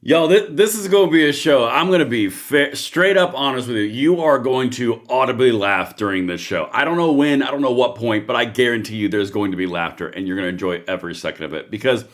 Y'all, this is going to be a show. I'm going to be straight up honest with you. You are going to audibly laugh during this show. I don't know when, I don't know what point, but I guarantee you there's going to be laughter and you're going to enjoy every second of it. Because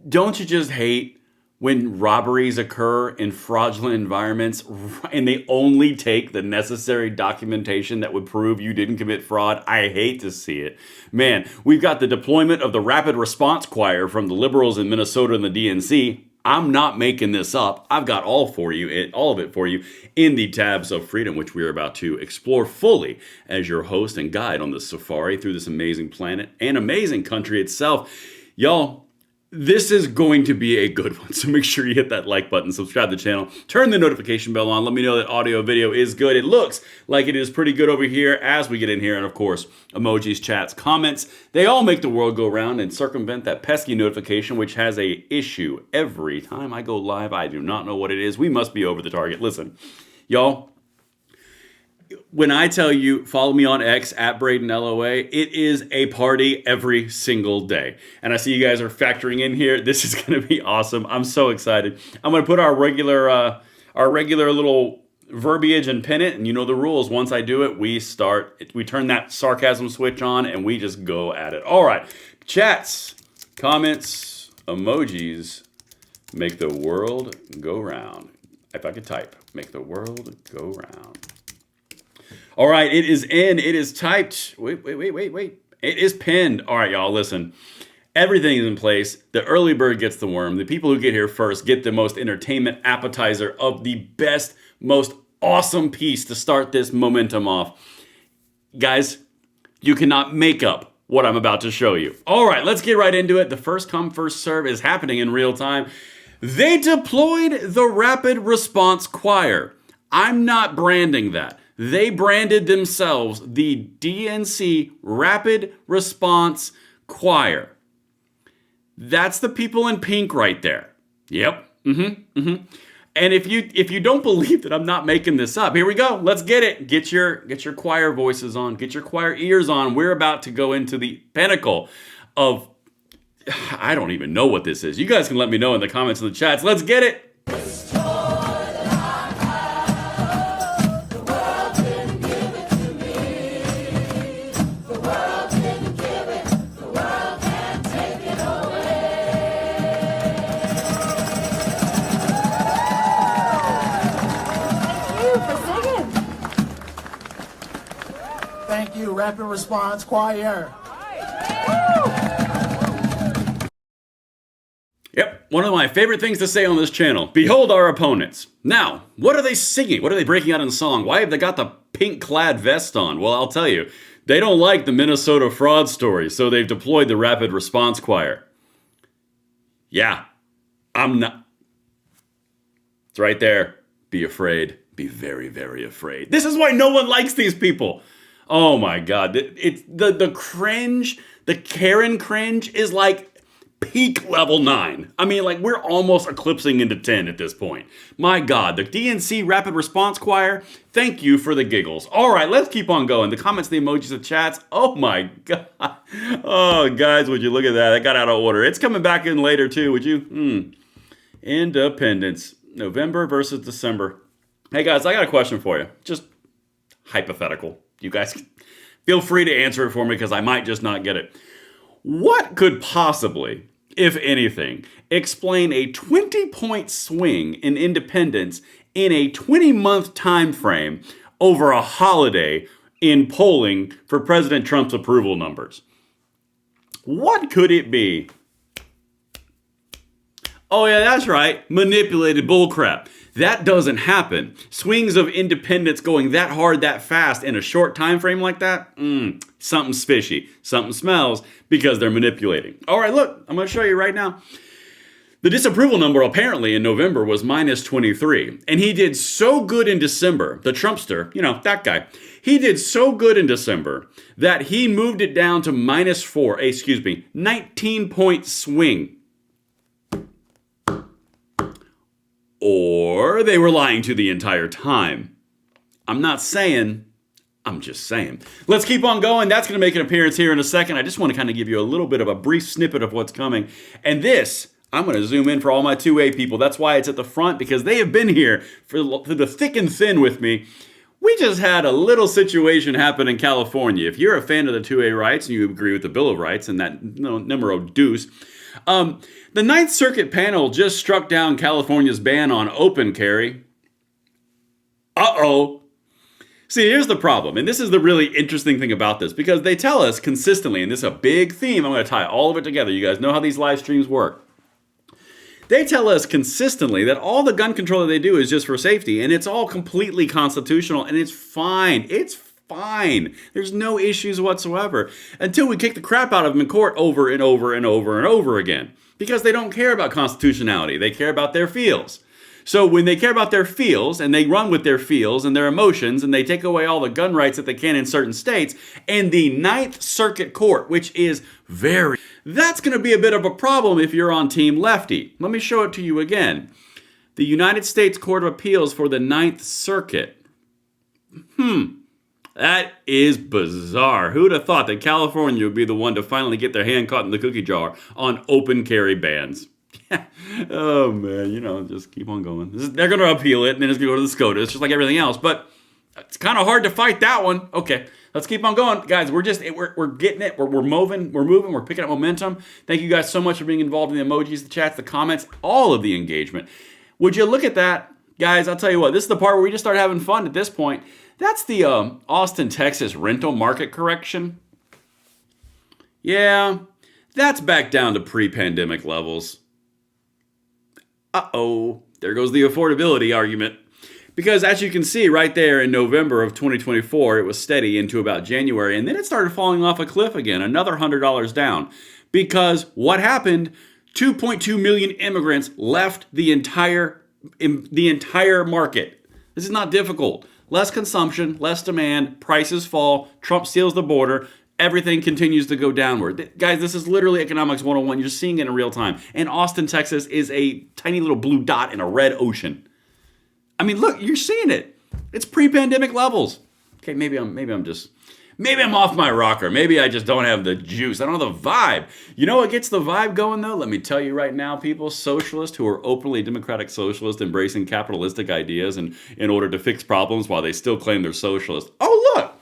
don't you just hate when robberies occur in fraudulent environments and they only take the necessary documentation that would prove you didn't commit fraud? I hate to see it. Man, we've got the deployment of the Rapid Response Choir from the Liberals in Minnesota and the DNC. I'm not making this up. I've got all of it for you in the tabs of freedom, which we are about to explore fully as your host and guide on this safari through this amazing planet and amazing country itself. Y'all, this is going to be a good one, so make sure you hit that like button, subscribe to the channel, turn the notification bell on, let me know that audio video is good. It looks like it is pretty good over here as we get in here, and of course, emojis, chats, comments, they all make the world go round and circumvent that pesky notification, which has a issue every time I go live. I do not know what it is. We must be over the target. Listen, y'all, when I tell you, follow me on X at Braden LOA, it is a party every single day. And I see you guys are factoring in here. This is going to be awesome. I'm so excited. I'm going to put our regular little verbiage and pin it. And you know the rules. Once I do it, we turn that sarcasm switch on and we just go at it. All right. Chats, comments, emojis, make the world go round. If I could type, make the world go round. All right, it is in. It is typed. Wait. It is pinned. All right, y'all, listen. Everything is in place. The early bird gets the worm. The people who get here first get the most entertainment appetizer of the best, most awesome piece to start this momentum off. Guys, you cannot make up what I'm about to show you. All right, let's get right into it. The first come, first serve is happening in real time. They deployed the Rapid Response Choir. I'm not branding that. They branded themselves the DNC Rapid Response Choir. That's the people in pink right there. Yep. And if you don't believe that I'm not making this up, here we go. Let's get it. Get your choir voices on. Get your choir ears on. We're about to go into the pinnacle of, I don't even know what this is. You guys can let me know in the comments and the chats. Let's get it. Thank you, Rapid Response Choir. Yep, one of my favorite things to say on this channel. Behold our opponents. Now, what are they singing? What are they breaking out in song? Why have they got the pink-clad vest on? Well, I'll tell you. They don't like the Minnesota fraud story, so they've deployed the Rapid Response Choir. Yeah, I'm not. It's right there. Be afraid. Be very, very afraid. This is why no one likes these people. Oh my God. It's the cringe, the Karen cringe is like peak level 9. I mean, like, we're almost eclipsing into 10 at this point. My God, the DNC Rapid Response Choir, thank you for the giggles. All right, let's keep on going. The comments, the emojis, the chats. Oh my God. Oh, guys, would you look at that? That got out of order. It's coming back in later too, would you? Independence. November versus December. Hey guys, I got a question for you. Just hypothetical. You guys feel free to answer it for me because I might just not get it. What could possibly, if anything, explain a 20-point swing in independence in a 20-month time frame over a holiday in polling for President Trump's approval numbers? What could it be? Oh yeah, that's right. Manipulated bullcrap. That doesn't happen. Swings of independence going that hard, that fast in a short time frame like that, something's fishy. Something smells because they're manipulating. All right, look, I'm going to show you right now. The disapproval number apparently in November was minus 23. And he did so good in December, the Trumpster, you know, that guy. He did so good in December that he moved it down to minus 4, 19-point swing. Or they were lying to the entire time. I'm not saying, I'm just saying. Let's keep on going. That's going to make an appearance here in a second. I just want to kind of give you a little bit of a brief snippet of what's coming. And this, I'm going to zoom in for all my 2A people. That's why it's at the front, because they have been here for the thick and thin with me. We just had a little situation happen in California. If you're a fan of the 2A rights and you agree with the Bill of Rights and that numero deuce, the Ninth Circuit panel just struck down California's ban on open carry. Uh-oh. See, here's the problem, and this is the really interesting thing about this, because they tell us consistently, and this is a big theme, I'm going to tie all of it together. You guys know how these live streams work. They tell us consistently that all the gun control that they do is just for safety, and it's all completely constitutional, and it's fine. It's fine. There's no issues whatsoever until we kick the crap out of them in court over and over and over and over again, because they don't care about constitutionality. They care about their feels. So when they care about their feels, and they run with their feels and their emotions, and they take away all the gun rights that they can in certain states, and the Ninth Circuit Court, which is that's going to be a bit of a problem if you're on Team Lefty. Let me show it to you again. The United States Court of Appeals for the Ninth Circuit. That is bizarre. Who'd have thought that California would be the one to finally get their hand caught in the cookie jar on open carry bans? Oh man, just keep on going. They're going to appeal it, and then it's going to go to the SCOTUS, just like everything else. But it's kind of hard to fight that one. Okay, let's keep on going, guys. We're getting it. We're moving. We're picking up momentum. Thank you guys so much for being involved in the emojis, the chats, the comments, all of the engagement. Would you look at that, guys? I'll tell you what. This is the part where we just start having fun. At this point, that's the Austin, Texas rental market correction. Yeah, that's back down to pre-pandemic levels. Uh-oh, there goes the affordability argument. Because as you can see right there in November of 2024, it was steady into about January, and then it started falling off a cliff again, another $100 down. Because what happened? 2.2 million immigrants left the entire market. This is not difficult. Less consumption, less demand, prices fall, Trump seals the border, everything continues to go downward. Guys, this is literally economics 101. You're seeing it in real time. And Austin, Texas is a tiny little blue dot in a red ocean. I mean, look, you're seeing it. It's pre-pandemic levels. Okay, maybe I'm off my rocker. Maybe I just don't have the juice. I don't have the vibe. You know what gets the vibe going, though? Let me tell you right now, people, socialists who are openly democratic socialists embracing capitalistic ideas and in order to fix problems while they still claim they're socialist. Oh, look!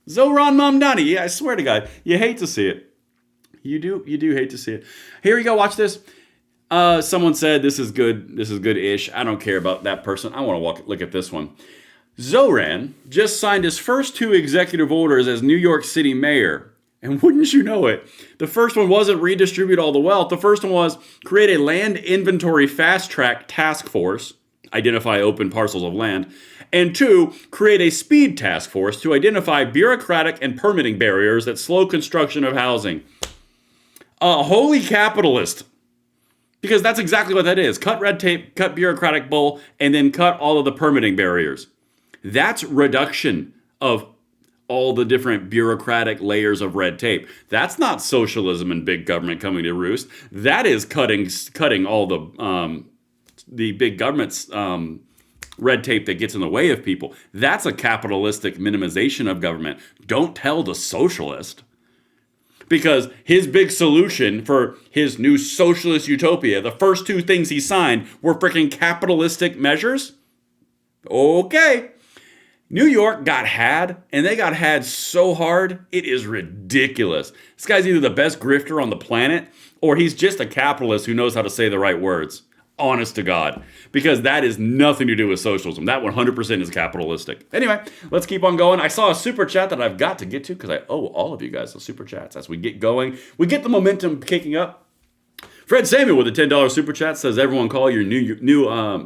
Zoran Mamdani. Yeah, I swear to God, you hate to see it. You do hate to see it. Here you go, watch this. Someone said this is good-ish. I don't care about that person. I want to look at this one. Zoran just signed his first 2 executive orders as New York City mayor. And wouldn't you know it, the first one wasn't redistribute all the wealth. The first one was create a land inventory fast-track task force, identify open parcels of land, and 2, create a speed task force to identify bureaucratic and permitting barriers that slow construction of housing. Holy capitalist. Because that's exactly what that is. Cut red tape, cut bureaucratic bull, and then cut all of the permitting barriers. That's reduction of all the different bureaucratic layers of red tape. That's not socialism and big government coming to roost. That is cutting all the big government's red tape that gets in the way of people. That's a capitalistic minimization of government. Don't tell the socialist. Because his big solution for his new socialist utopia, the first 2 things he signed were freaking capitalistic measures. Okay. New York got had, and they got had so hard, it is ridiculous. This guy's either the best grifter on the planet, or he's just a capitalist who knows how to say the right words. Honest to God. Because that is nothing to do with socialism. That 100% is capitalistic. Anyway, let's keep on going. I saw a super chat that I've got to get to because I owe all of you guys the super chats. As we get going, we get the momentum kicking up. Fred Samuel with a $10 super chat says, everyone call your new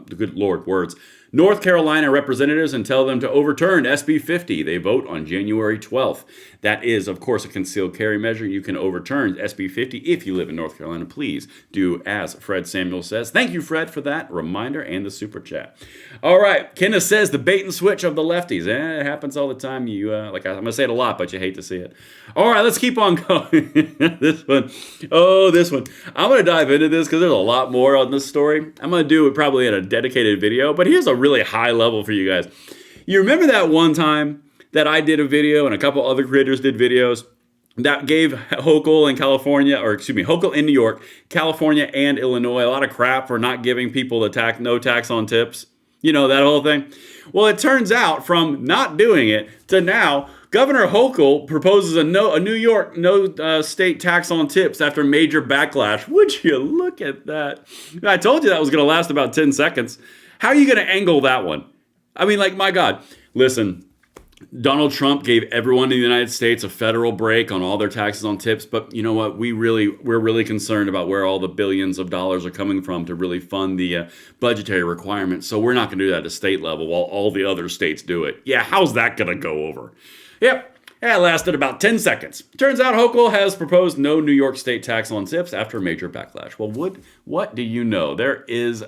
good Lord, words, North Carolina representatives and tell them to overturn SB 50. They vote on January 12th. That is, of course, a concealed carry measure. You can overturn SB 50 if you live in North Carolina. Please do as Fred Samuel says. Thank you, Fred, for that reminder and the super chat. All right. Kenneth says the bait and switch of the lefties. It happens all the time. I'm going to say it a lot, but you hate to see it. All right. Let's keep on going. This one. I'm going to dive into this because there's a lot more on this story. I'm going to do it probably in a dedicated video, but here's a really high level for you guys. You remember that one time that I did a video and a couple other creators did videos that gave Hochul in California, or excuse me, Hochul in New York, California, and Illinois a lot of crap for not giving people no tax on tips. You know, that whole thing. Well, it turns out from not doing it to now, Governor Hochul proposes a New York state tax on tips after major backlash. Would you look at that? I told you that was going to last about 10 seconds. How are you going to angle that one? I mean, like, my God. Listen, Donald Trump gave everyone in the United States a federal break on all their taxes on tips, but you know what? We're really concerned about where all the billions of dollars are coming from to really fund the budgetary requirements. So we're not going to do that at the state level while all the other states do it. Yeah, how's that going to go over? Yep. That lasted about 10 seconds. Turns out Hochul has proposed no New York state tax on tips after major backlash. Well, what do you know? There is...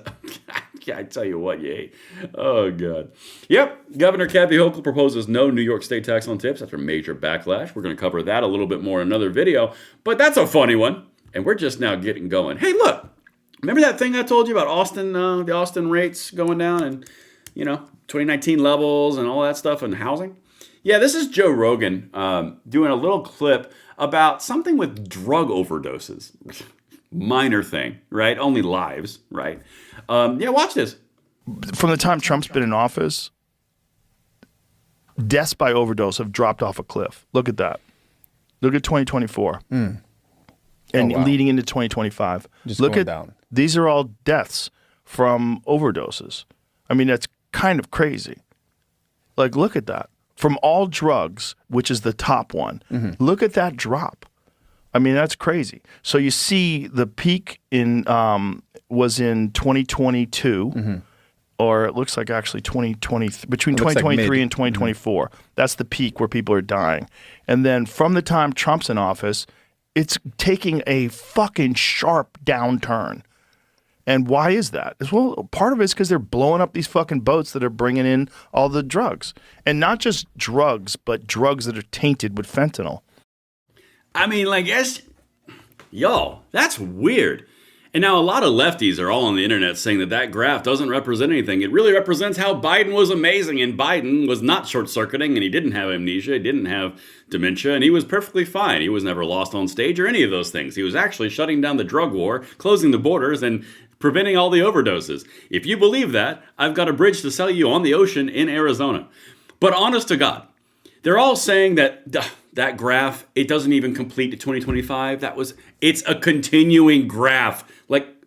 I tell you what, you hate. Oh, God. Yep, Governor Kathy Hochul proposes no New York state tax on tips after major backlash. We're going to cover that a little bit more in another video, but that's a funny one, and we're just now getting going. Hey, look, remember that thing I told you about Austin, the Austin rates going down and, 2019 levels and all that stuff and housing? Yeah, this is Joe Rogan doing a little clip about something with drug overdoses. Minor thing, right? Only lives, right? Yeah, watch this. From the time Trump's been in office, deaths by overdose have dropped off a cliff. Look at that. Look at 2024. And leading into 2025. Just look going at down. These are all deaths from overdoses. I mean, that's kind of crazy. Like, look at that. From all drugs, which is the top one, look at that drop. I mean, that's crazy. So you see the peak was in 2022, or it looks like actually 2020, between 2023 and 2024. That's the peak where people are dying. And then from the time Trump's in office, it's taking a fucking sharp downturn. And why is that? Well, part of it is because they're blowing up these fucking boats that are bringing in all the drugs. And not just drugs, but drugs that are tainted with fentanyl. I mean, like, that's weird. And now a lot of lefties are all on the internet saying that graph doesn't represent anything. It really represents how Biden was amazing, and Biden was not short-circuiting, and he didn't have amnesia, he didn't have dementia, and he was perfectly fine. He was never lost on stage or any of those things. He was actually shutting down the drug war, closing the borders, and preventing all the overdoses. If you believe that, I've got a bridge to sell you on the ocean in Arizona. But honest to God, they're all saying that graph, it doesn't even complete to 2025. It's a continuing graph.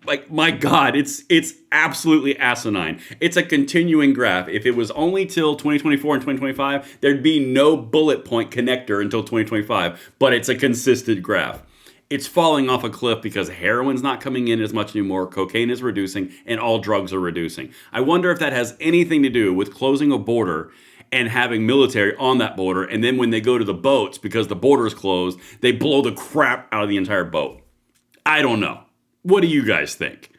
Like my God, it's absolutely asinine. It's a continuing graph. If it was only till 2024 and 2025, there'd be no bullet point connector until 2025, but it's a consistent graph. It's falling off a cliff because heroin's not coming in as much anymore, cocaine is reducing, and all drugs are reducing. I wonder if that has anything to do with closing a border and having military on that border, and then when they go to the boats, because the border is closed, they blow the crap out of the entire boat. I don't know. What do you guys think?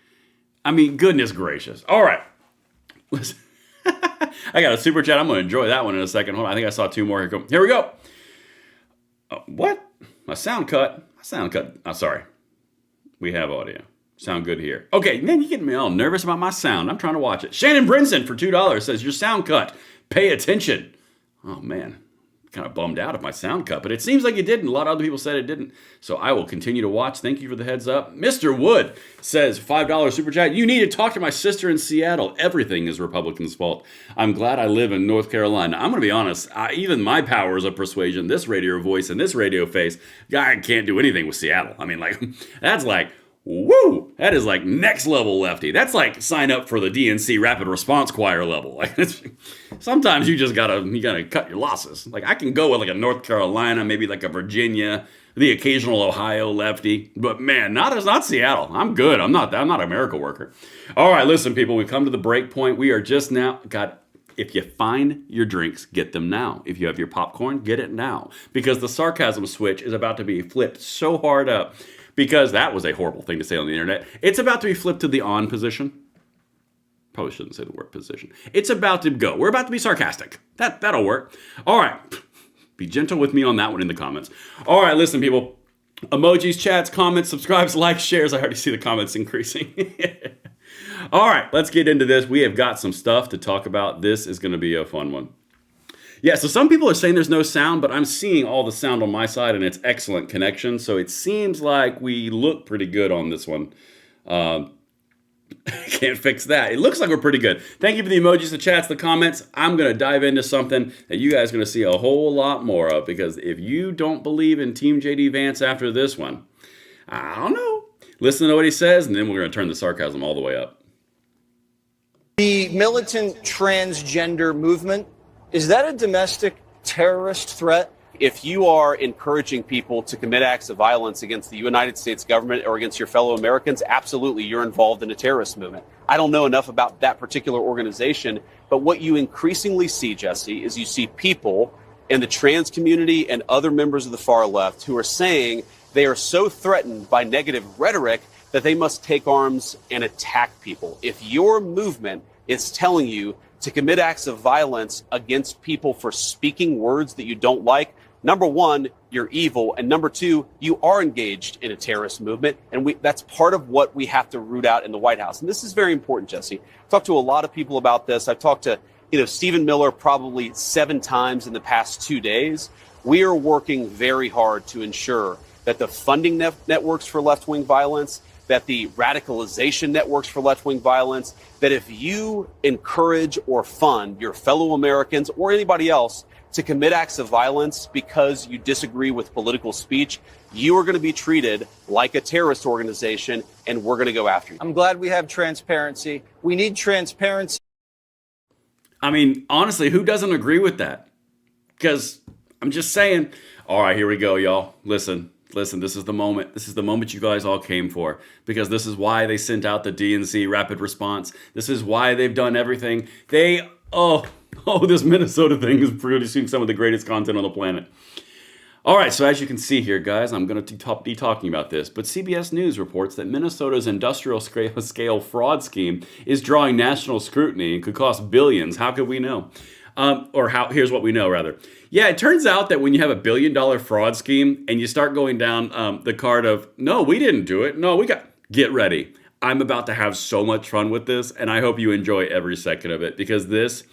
I mean, goodness gracious. All right. Listen. I got a super chat. I'm going to enjoy that one in a second. Hold on. I think I saw two more. Here we go. What? My sound cut. Oh, sorry. We have audio. Sound good here. Okay, man, you're getting me all nervous about my sound. I'm trying to watch it. Shannon Brinson for $2 says, your sound cut. Pay attention. Oh, man. Kind of bummed out of my sound cut, but it seems like it didn't. A lot of other people said it didn't. So I will continue to watch. Thank you for the heads up. Mr. Wood says, $5 super chat. You need to talk to my sister in Seattle. Everything is Republicans' fault. I'm glad I live in North Carolina. I'm going to be honest. Even my powers of persuasion, this radio voice and this radio face, I can't do anything with Seattle. I mean, like, that's like, woo! That is like next level lefty. That's like sign up for the DNC Rapid Response Choir level. Like, sometimes you just gotta cut your losses. Like, I can go with like a North Carolina, maybe like a Virginia, the occasional Ohio lefty, but man, not Seattle. I'm good. I'm not a miracle worker. All right, listen, people, we've come to the break point. We are just now if you find your drinks, get them now. If you have your popcorn, get it now, because the sarcasm switch is about to be flipped so hard up. Because that was a horrible thing to say on the internet. It's about to be flipped to the on position. Probably shouldn't say the word position. It's about to go. We're about to be sarcastic. That'll work. All right. Be gentle with me on that one in the comments. All right, listen, people. Emojis, chats, comments, subscribes, likes, shares. I already see the comments increasing. All right, let's get into this. We have got some stuff to talk about. This is going to be a fun one. Yeah, so some people are saying there's no sound, but I'm seeing all the sound on my side, and it's excellent connection. So it seems like we look pretty good on this one. Can't fix that. It looks like we're pretty good. Thank you for the emojis, the chats, the comments. I'm going to dive into something that you guys are going to see a whole lot more of, because if you don't believe in Team JD Vance after this one, I don't know. Listen to what he says, and then we're going to turn the sarcasm all the way up. The militant transgender movement, is that a domestic terrorist threat? If you are encouraging people to commit acts of violence against the United States government or against your fellow Americans, absolutely, you're involved in a terrorist movement. I don't know enough about that particular organization, but what you increasingly see, Jesse, is you see people in the trans community and other members of the far left who are saying they are so threatened by negative rhetoric that they must take arms and attack people. If your movement is telling you to commit acts of violence against people for speaking words that you don't like, number one, you're evil. And number two, you are engaged in a terrorist movement. And that's part of what we have to root out in the White House. And this is very important, Jesse. I've talked to a lot of people about this. I've talked to, Stephen Miller probably 7 times in the past 2 days. We are working very hard to ensure that the funding networks for left-wing violence, that the radicalization networks for left-wing violence, that if you encourage or fund your fellow Americans or anybody else to commit acts of violence because you disagree with political speech, you are going to be treated like a terrorist organization, and we're going to go after you. I'm glad we have transparency. We need transparency. I mean, honestly, who doesn't agree with that? Because I'm just saying, all right, here we go, y'all. Listen, this is the moment. This is the moment you guys all came for, because this is why they sent out the DNC rapid response. This is why they've done everything. This Minnesota thing is producing some of the greatest content on the planet. All right, so as you can see here, guys, I'm going to be talking about this, but CBS News reports that Minnesota's industrial scale fraud scheme is drawing national scrutiny and could cost billions. How could we know? Here's what we know, rather. Yeah, it turns out that when you have a $1 billion fraud scheme and you start going down the card of, no, we didn't do it. No, get ready. I'm about to have so much fun with this, and I hope you enjoy every second of it, because this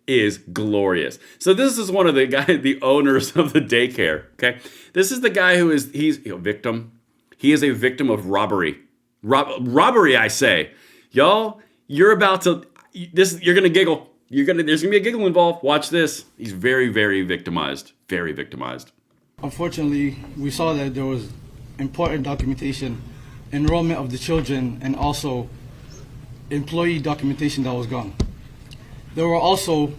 is glorious. So this is one of the owners of the daycare, okay? This is the guy he's a victim. He is a victim of robbery. Robbery, I say. Y'all, you're going to giggle. There's going to be a giggle involved. Watch this. He's very, very victimized. Very victimized. Unfortunately, we saw that there was important documentation, enrollment of the children, and also employee documentation that was gone. There were also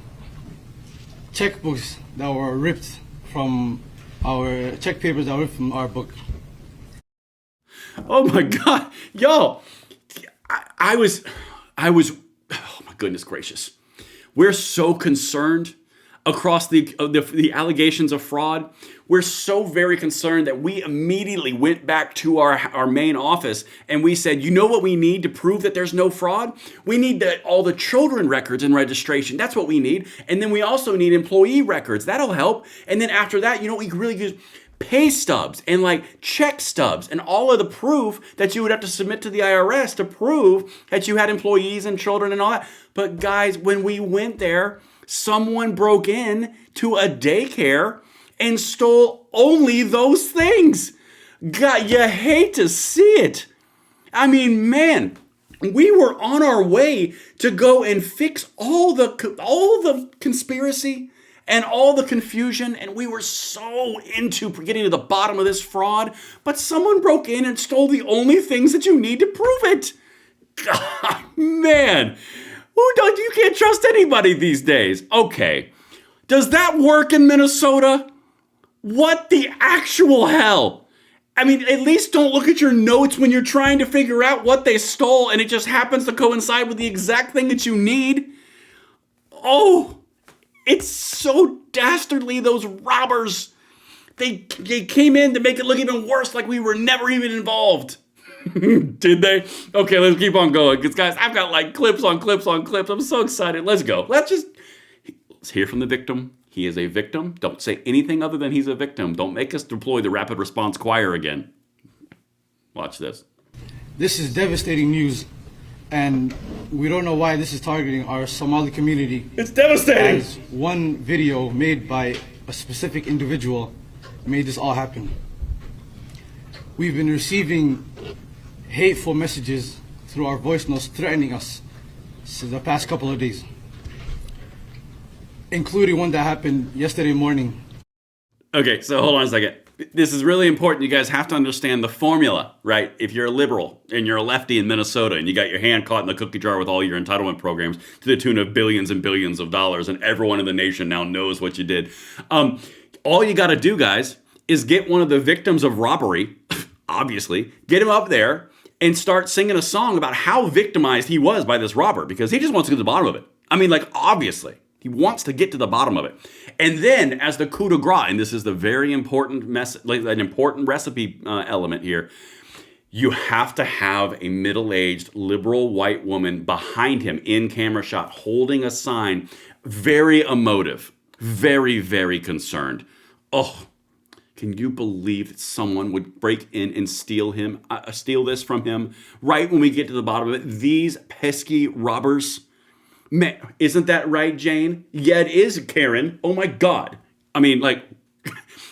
checkbooks that were ripped from check papers that were ripped from our book. Oh my God, y'all! I was. Oh my goodness gracious! We're so concerned across the allegations of fraud. We're so very concerned that we immediately went back to our main office and we said, you know what we need to prove that there's no fraud? We need all the children records and registration. That's what we need. And then we also need employee records. That'll help. And then after that, we can really use pay stubs and like check stubs and all of the proof that you would have to submit to the IRS to prove that you had employees and children and all that. But guys, when we went there, someone broke in to a daycare and stole only those things. God, you hate to see it. I mean, man, we were on our way to go and fix all the conspiracy and all the confusion, and we were so into getting to the bottom of this fraud, but someone broke in and stole the only things that you need to prove it. God, man. You can't trust anybody these days. Okay. Does that work in Minnesota? What the actual hell? I mean, at least don't look at your notes when you're trying to figure out what they stole and it just happens to coincide with the exact thing that you need. Oh, it's so dastardly, those robbers. They came in to make it look even worse, like we were never even involved. Did they? Okay, let's keep on going. Because, guys, I've got like clips on clips on clips. I'm so excited. Let's go. Let's hear from the victim. He is a victim. Don't say anything other than he's a victim. Don't make us deploy the rapid response choir again. Watch this. This is devastating news. And we don't know why this is targeting our Somali community. It's devastating. As one video made by a specific individual made this all happen. We've been receiving hateful messages through our voice notes threatening us since the past couple of days, including one that happened yesterday morning. Okay, so hold on a second. This is really important. You guys have to understand the formula, right? If you're a liberal and you're a lefty in Minnesota and you got your hand caught in the cookie jar with all your entitlement programs to the tune of billions and billions of dollars, and everyone in the nation now knows what you did. All you got to do, guys, is get one of the victims of robbery, obviously, get him up there and start singing a song about how victimized he was by this robber, because he just wants to get to the bottom of it. I mean, like, obviously. He wants to get to the bottom of it. And then, as the coup de grace, and this is the very important an important recipe element here, you have to have a middle-aged liberal white woman behind him in camera shot holding a sign, very emotive, very, very concerned. Oh, can you believe that someone would break in and steal this from him right when we get to the bottom of it? These pesky robbers. Man, isn't that right, Jane? Yeah, it is, Karen. Oh my God. I mean, like,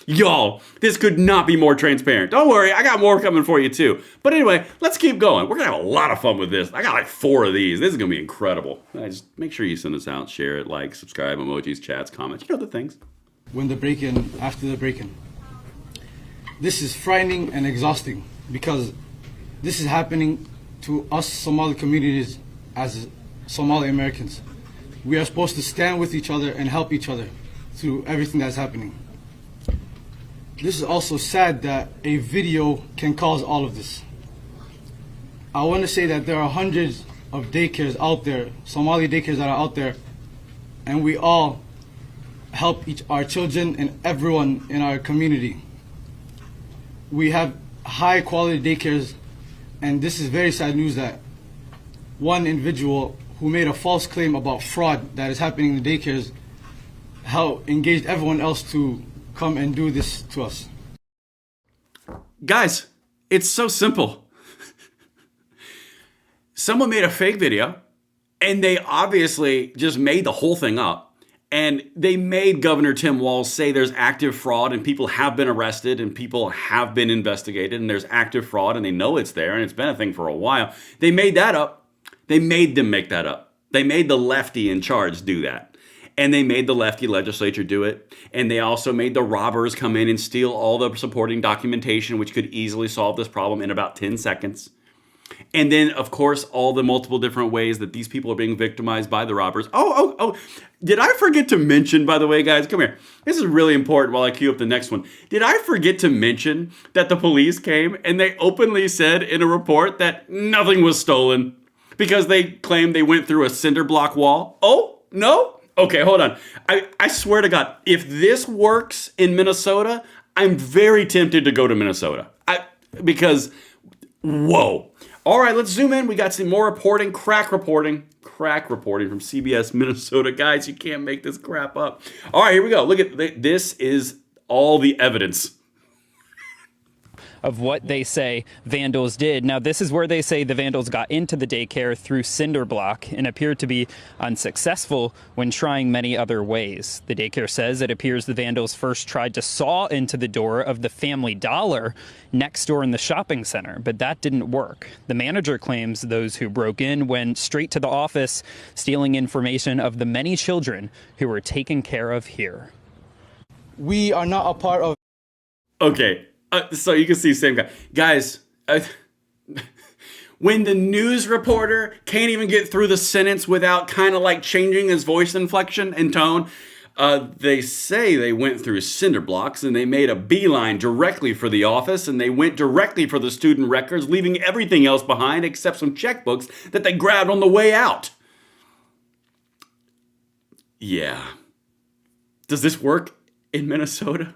y'all, this could not be more transparent. Don't worry, I got more coming for you too. But anyway, let's keep going. We're gonna have a lot of fun with this. I got like 4 of these. This is gonna be incredible. Just make sure you send this out, share it, like, subscribe, emojis, chats, comments, you know the things. When the break-in, after the break-in. This is frightening and exhausting because this is happening to us Somali communities as Somali Americans. We are supposed to stand with each other and help each other through everything that's happening. This is also sad that a video can cause all of this. I want to say that there are hundreds of daycares out there, Somali daycares that are out there, and we all help our children and everyone in our community. We have high quality daycares, and this is very sad news that one individual who made a false claim about fraud that is happening in the daycares engaged everyone else to come and do this to us. Guys, it's so simple. Someone made a fake video, and they obviously just made the whole thing up. And they made Governor Tim Walz say there's active fraud and people have been arrested and people have been investigated and there's active fraud and they know it's there and it's been a thing for a while. They made that up. They made them make that up. They made the lefty in charge do that. And they made the lefty legislature do it. And they also made the robbers come in and steal all the supporting documentation, which could easily solve this problem in about 10 seconds. And then, of course, all the multiple different ways that these people are being victimized by the robbers. Oh, did I forget to mention, by the way, guys, come here. This is really important while I queue up the next one. Did I forget to mention that the police came and they openly said in a report that nothing was stolen because they claimed they went through a cinder block wall? Oh, no? Okay, hold on. I swear to God, if this works in Minnesota, I'm very tempted to go to Minnesota. Because, whoa. All right, let's zoom in. We got some more reporting, crack reporting from CBS Minnesota. Guys, you can't make this crap up. All right, here we go. Look at this is all the evidence of what they say vandals did. Now, this is where they say the vandals got into the daycare through cinder block and appeared to be unsuccessful when trying many other ways. The daycare says it appears the vandals first tried to saw into the door of the Family Dollar next door in the shopping center, but that didn't work. The manager claims those who broke in went straight to the office, stealing information of the many children who were taken care of here. We are not a part of... Okay. So you can see same guy. Guys, when the news reporter can't even get through the sentence without kind of like changing his voice inflection and tone, they say they went through cinder blocks and they made a beeline directly for the office and they went directly for the student records, leaving everything else behind except some checkbooks that they grabbed on the way out. Yeah. Does this work in Minnesota?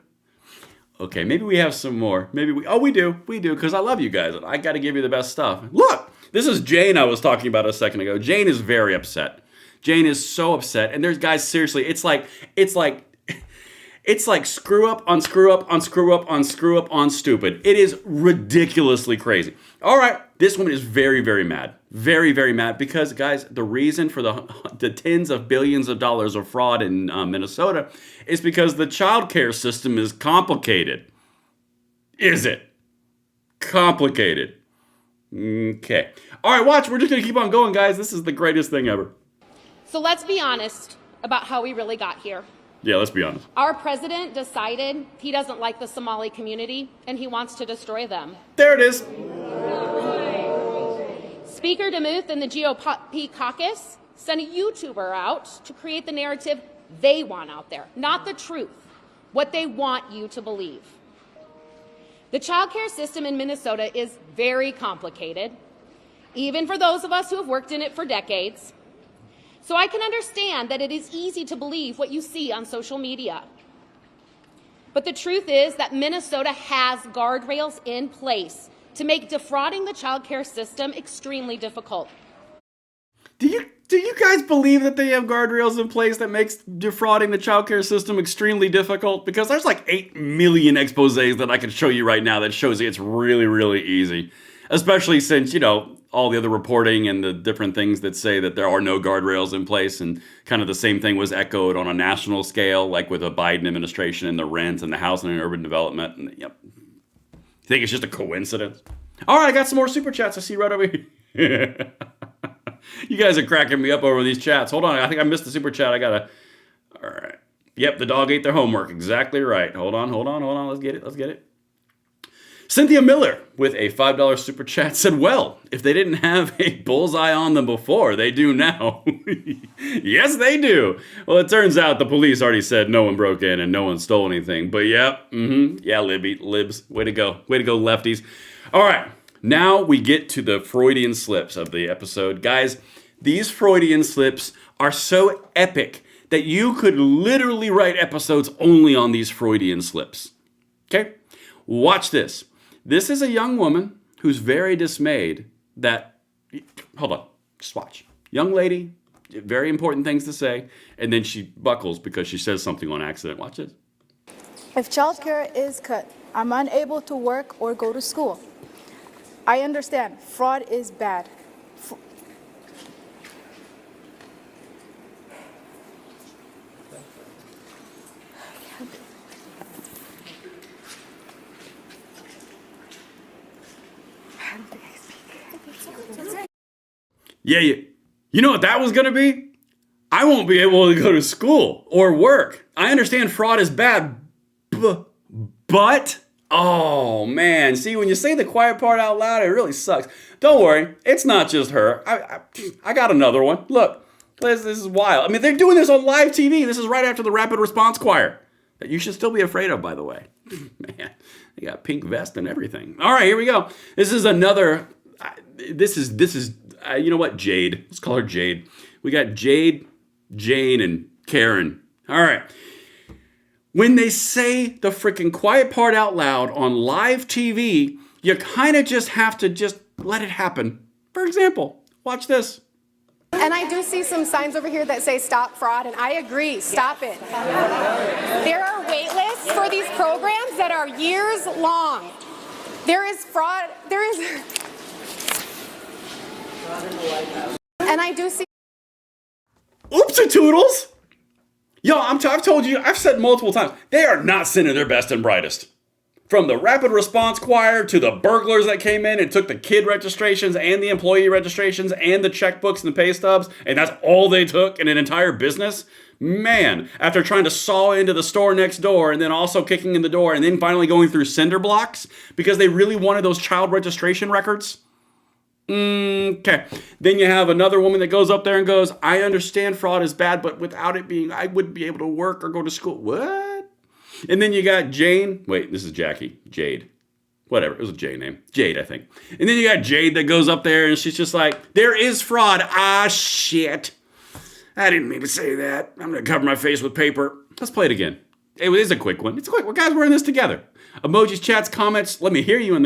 Okay, maybe we have some more. We do, because I love you guys. I got to give you the best stuff. Look, this is Jane I was talking about a second ago. Jane is very upset. Jane is so upset. And there's guys, seriously, it's like It's like screw up on screw up on screw up on screw up on stupid. It is ridiculously crazy. All right, this woman is very, very mad. Very, very mad because, guys, the reason for the tens of billions of dollars of fraud in Minnesota is because the child care system is complicated. Is it? Complicated. Okay. All right, watch. We're just going to keep on going, guys. This is the greatest thing ever. So let's be honest about how we really got here. Yeah, let's be honest. Our president decided he doesn't like the Somali community and he wants to destroy them. There it is. Speaker DeMuth and the GOP caucus sent a YouTuber out to create the narrative they want out there, not the truth, what they want you to believe. The child care system in Minnesota is very complicated, even for those of us who have worked in it for decades. So I can understand that it is easy to believe what you see on social media. But the truth is that Minnesota has guardrails in place to make defrauding the child care system extremely difficult. Do you guys believe that they have guardrails in place that makes defrauding the child care system extremely difficult? Because there's like 8 million exposés that I can show you right now that shows you it's really, really easy. Especially since, you know, all the other reporting and the different things that say that there are no guardrails in place, and kind of the same thing was echoed on a national scale, like with the Biden administration and the rent and the housing and urban development. And, yep. You think it's just a coincidence? All right, I got some more super chats I see right over here. You guys are cracking me up over these chats. Hold on, I think I missed the super chat. All right. Yep, the dog ate their homework. Exactly right. Hold on. Let's get it. Cynthia Miller with a $5 super chat said, well, if they didn't have a bullseye on them before, they do now. Yes, they do. Well, it turns out the police already said no one broke in and no one stole anything. But yeah, libs. Way to go, lefties. All right, now we get to the Freudian slips of the episode. Guys, these Freudian slips are so epic that you could literally write episodes only on these Freudian slips. Okay? Watch this. This is a young woman who's very dismayed that, hold on, just watch. Young lady, very important things to say, and then she buckles because she says something on accident. Watch this. If childcare is cut, I'm unable to work or go to school. I understand fraud is bad. Yeah, you know what that was going to be? I won't be able to go to school or work. I understand fraud is bad, but, oh man, see, when you say the quiet part out loud, it really sucks. Don't worry, it's not just her. I got another one. Look, this is wild. I mean, they're doing this on live TV. This is right after the rapid response choir that you should still be afraid of, by the way. Man, they got pink vest and everything. All right, here we go. This is another, this is you know what? Jade. Let's call her Jade. We got Jade, Jane, and Karen. All right. When they say the freaking quiet part out loud on live TV, you kind of just have to just let it happen. For example, watch this. And I do see some signs over here that say stop fraud, and I agree, stop it. There are wait lists for these programs that are years long. There is fraud, and I do see. Oopsie toodles! Yo, I've told you, I've said multiple times, they are not sending their best and brightest. From the rapid response choir to the burglars that came in and took the kid registrations and the employee registrations and the checkbooks and the pay stubs, and that's all they took in an entire business. Man, after trying to saw into the store next door and then also kicking in the door and then finally going through cinder blocks because they really wanted those child registration records. Okay. Then you have another woman that goes up there and goes, I understand fraud is bad, but without it being, I wouldn't be able to work or go to school. What? And then you got Jane. Wait, this is Jackie. Jade. Whatever. It was a J name. Jade, I think. And then you got Jade that goes up there and she's just like, there is fraud. Ah, shit. I didn't mean to say that. I'm going to cover my face with paper. Let's play it again. It is a quick one. It's quick. Well, guys, we're in this together. Emojis, chats, comments. Let me hear you in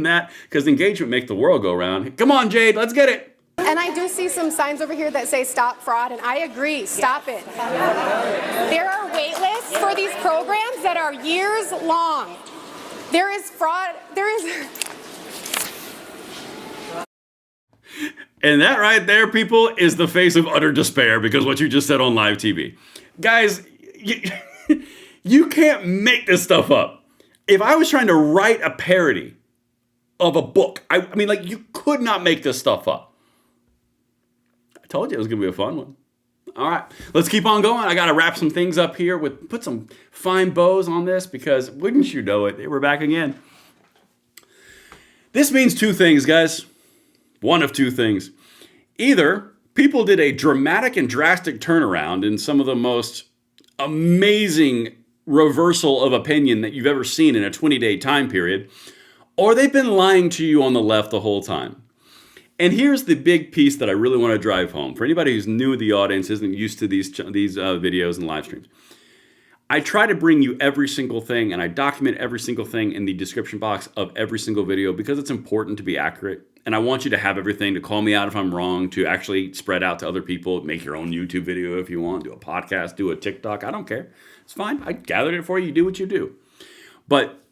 that, because engagement makes the world go round. Come on, Jade. Let's get it. And I do see some signs over here that say stop fraud, and I agree, stop it. There are wait lists for these programs that are years long. There is fraud, And that right there, people, is the face of utter despair because what you just said on live TV. Guys, you can't make this stuff up. If I was trying to write a parody of a book, I mean, like, you could not make this stuff up. I told you it was going to be a fun one. All right, let's keep on going. I got to wrap some things up here put some fine bows on this because wouldn't you know it, we're back again. This means two things, guys. One of two things. Either people did a dramatic and drastic turnaround in some of the most amazing reversal of opinion that you've ever seen in a 20-day time period, or they've been lying to you on the left the whole time. And here's the big piece that I really want to drive home. For anybody who's new to the audience, isn't used to these videos and live streams, I try to bring you every single thing, and I document every single thing in the description box of every single video because it's important to be accurate. And I want you to have everything, to call me out if I'm wrong, to actually spread out to other people, make your own YouTube video if you want, do a podcast, do a TikTok. I don't care. It's fine. I gathered it for you. You do what you do. But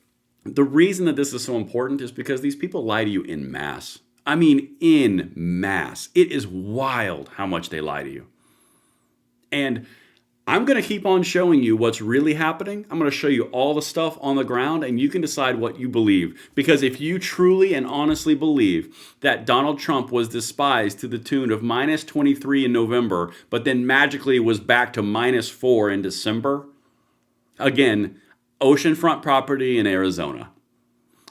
the reason that this is so important is because these people lie to you in mass. I mean, in mass. It is wild how much they lie to you. And I'm going to keep on showing you what's really happening. I'm going to show you all the stuff on the ground, and you can decide what you believe. Because if you truly and honestly believe that Donald Trump was despised to the tune of minus 23 in November, but then magically was back to minus 4 in December, again, oceanfront property in Arizona.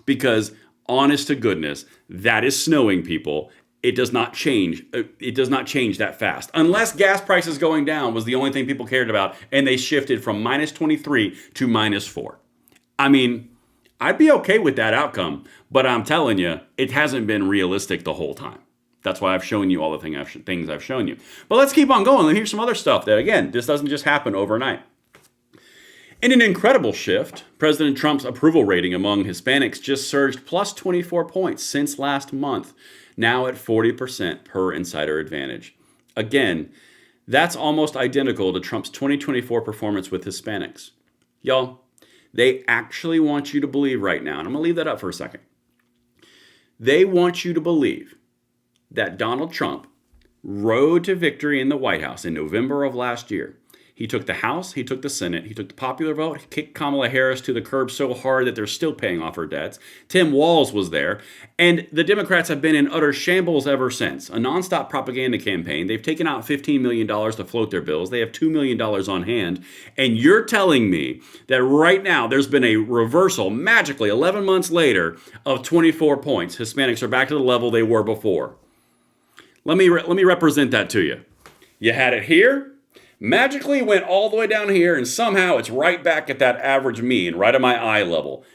Because honest to goodness, that is snowing, people. It does not change. It does not change that fast. Unless gas prices going down was the only thing people cared about, and they shifted from minus 23 to minus 4. I mean, I'd be okay with that outcome, but I'm telling you, it hasn't been realistic the whole time. That's why I've shown you all the things I've shown you. But let's keep on going. Here's some other stuff that, again, this doesn't just happen overnight. In an incredible shift, President Trump's approval rating among Hispanics just surged plus 24 points since last month, now at 40% per Insider Advantage. Again, that's almost identical to Trump's 2024 performance with Hispanics. Y'all, they actually want you to believe right now, and I'm going to leave that up for a second. They want you to believe that Donald Trump rode to victory in the White House in November of last year. He took the House, he took the Senate, he took the popular vote, he kicked Kamala Harris to the curb so hard that they're still paying off her debts. Tim Walz was there, and the Democrats have been in utter shambles ever since. A nonstop propaganda campaign. They've taken out $15 million to float their bills. They have $2 million on hand, and you're telling me that right now there's been a reversal, magically, 11 months later, of 24 points. Hispanics are back to the level they were before. Let me represent that to you. You had it here. Magically went all the way down here, and somehow it's right back at that average mean, right at my eye level.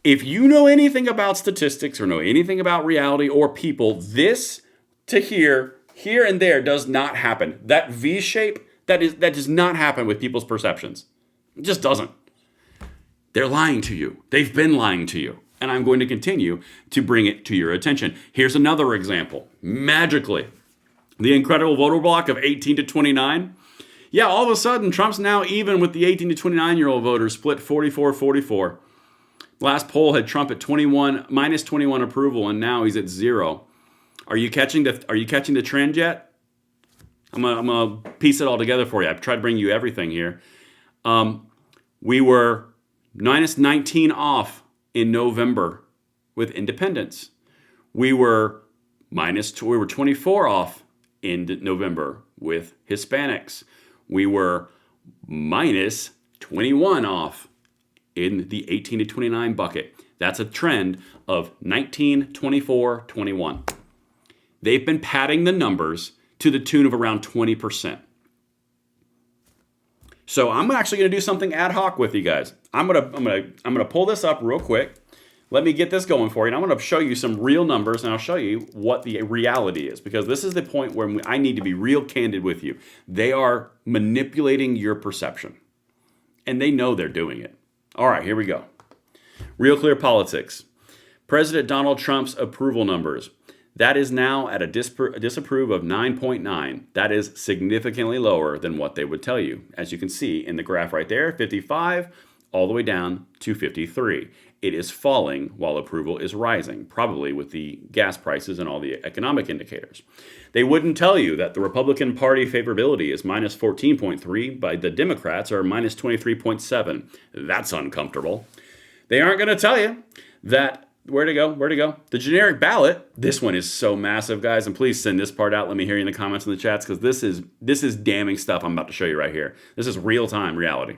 If you know anything about statistics or know anything about reality or people, this to here and there does not happen. That V shape, that does not happen with people's perceptions. It just doesn't. They're lying to you. They've been lying to you. And I'm going to continue to bring it to your attention. Here's another example. Magically, the incredible voter block of 18 to 29. Yeah, all of a sudden, Trump's now even with the 18 to 29-year-old voters, split 44-44. Last poll had Trump at minus 21 approval, and now he's at 0. Are you catching the trend yet? I'm gonna piece it all together for you. I've tried to bring you everything here. We were minus 19 off in November with independents. We were 24 off in November with Hispanics. We were minus 21 off in the 18 to 29 bucket. That's a trend of 19, 24, 21. They've been padding the numbers to the tune of around 20%. So I'm actually going to do something ad hoc with you guys. I'm gonna pull this up real quick. Let me get this going for you, and I'm going to show you some real numbers, and I'll show you what the reality is, because this is the point where I need to be real candid with you. They are manipulating your perception, and they know they're doing it. All right, here we go. Real Clear Politics. President Donald Trump's approval numbers. That is now at a disapprove of 9.9. That is significantly lower than what they would tell you. As you can see in the graph right there, 55 all the way down to 53. It is falling while approval is rising, probably with the gas prices and all the economic indicators. They wouldn't tell you that the Republican Party favorability is minus 14.3, but the Democrats are minus 23.7. That's uncomfortable. They aren't going to tell you that. Where'd it go? The generic ballot. This one is so massive, guys, and please send this part out. Let me hear you in the comments in the chats, because this is damning stuff I'm about to show you right here. This is real-time reality.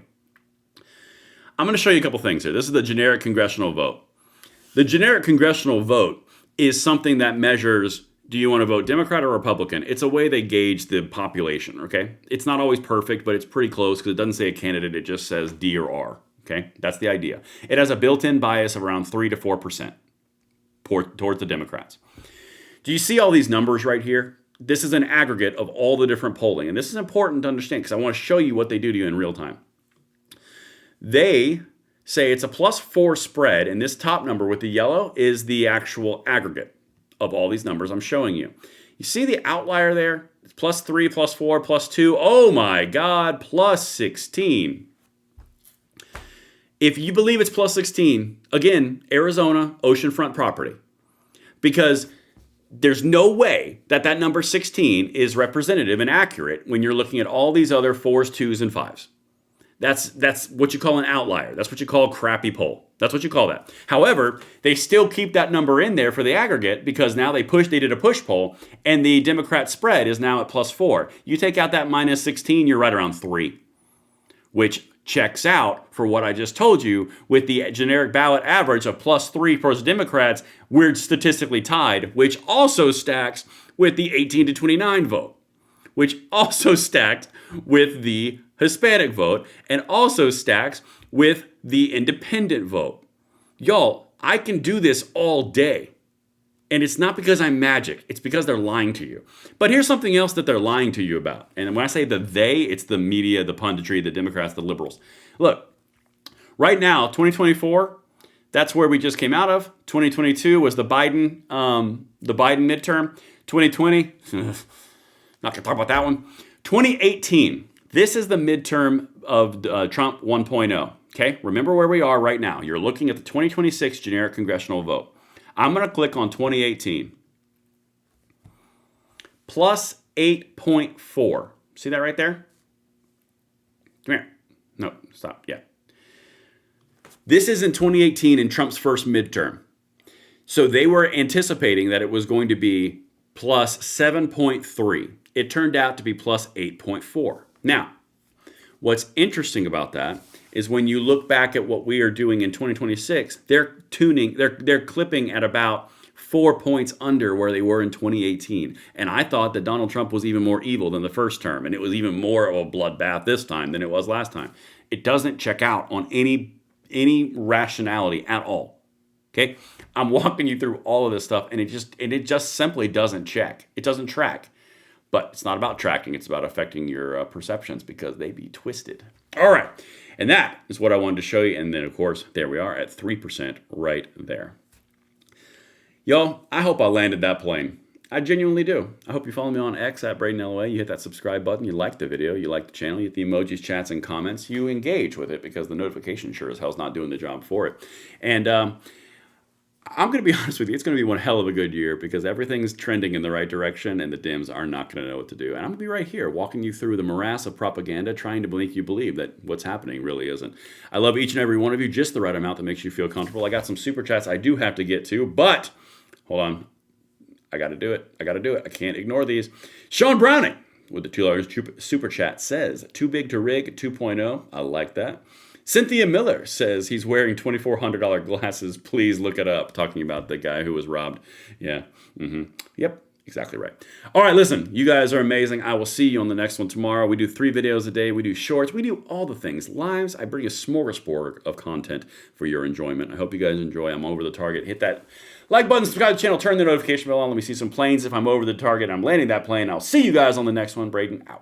I'm going to show you a couple things here. This is the generic congressional vote. The generic congressional vote is something that measures, do you want to vote Democrat or Republican? It's a way they gauge the population, okay? It's not always perfect, but it's pretty close because it doesn't say a candidate. It just says D or R. Okay, that's the idea. It has a built-in bias of around 3 to 4% towards the Democrats. Do you see all these numbers right here? This is an aggregate of all the different polling. And this is important to understand because I want to show you what they do to you in real time. They say it's a +4 spread, and this top number with the yellow is the actual aggregate of all these numbers I'm showing you. You see the outlier there? It's +3, +4, +2. Oh my God, +16. If you believe it's +16, again, Arizona, oceanfront property. Because there's no way that that number 16 is representative and accurate when you're looking at all these other 4s, 2s, and 5s. That's what you call an outlier. That's what you call a crappy poll. That's what you call that. However, they still keep that number in there for the aggregate because now they did a push poll, and the Democrat spread is now at +4. You take out that -16, you're right around 3, which checks out for what I just told you with the generic ballot average of +3 for the Democrats. We're statistically tied, which also stacks with the 18 to 29 vote, which also stacked with the Hispanic vote, and also stacks with the independent vote. Y'all, I can do this all day. And it's not because I'm magic. It's because they're lying to you. But here's something else that they're lying to you about. And when I say the they, it's the media, the punditry, the Democrats, the liberals. Look, right now, 2024, that's where we just came out of. 2022 was the Biden midterm. 2020, not gonna talk about that one. 2018, this is the midterm of Trump 1.0. Okay, remember where we are right now. You're looking at the 2026 generic congressional vote. I'm going to click on 2018. +8.4. See that right there? Come here. No, stop. Yeah. This is in 2018 in Trump's first midterm. So they were anticipating that it was going to be +7.3. It turned out to be +8.4. Now, what's interesting about that is when you look back at what we are doing in 2026, they're clipping at about 4 points under where they were in 2018. And I thought that Donald Trump was even more evil than the first term, and it was even more of a bloodbath this time than it was last time. It doesn't check out on any rationality at all. Okay? I'm walking you through all of this stuff, and it just simply doesn't check. It doesn't track. But it's not about tracking. It's about affecting your perceptions because they be twisted. All right. And that is what I wanted to show you. And then, of course, there we are at 3% right there. Y'all, I hope I landed that plane. I genuinely do. I hope you follow me on X at Braden LOA. You hit that subscribe button. You like the video. You like the channel. You hit the emojis, chats, and comments. You engage with it because the notification sure as hell's not doing the job for it. And I'm going to be honest with you. It's going to be one hell of a good year because everything's trending in the right direction and the Dems are not going to know what to do. And I'm going to be right here walking you through the morass of propaganda, trying to make you believe that what's happening really isn't. I love each and every one of you, just the right amount that makes you feel comfortable. I got some super chats I do have to get to, but hold on. I got to do it. I can't ignore these. Sean Browning with the $2 super chat says, too big to rig 2.0. I like that. Cynthia Miller says he's wearing $2,400 glasses. Please look it up. Talking about the guy who was robbed. Yeah. Yep. Exactly right. All right, listen. You guys are amazing. I will see you on the next one tomorrow. We do 3 videos a day. We do shorts. We do all the things. Lives. I bring a smorgasbord of content for your enjoyment. I hope you guys enjoy. I'm over the target. Hit that like button, subscribe to the channel, turn the notification bell on. Let me see some planes. If I'm over the target, I'm landing that plane. I'll see you guys on the next one. Braden out.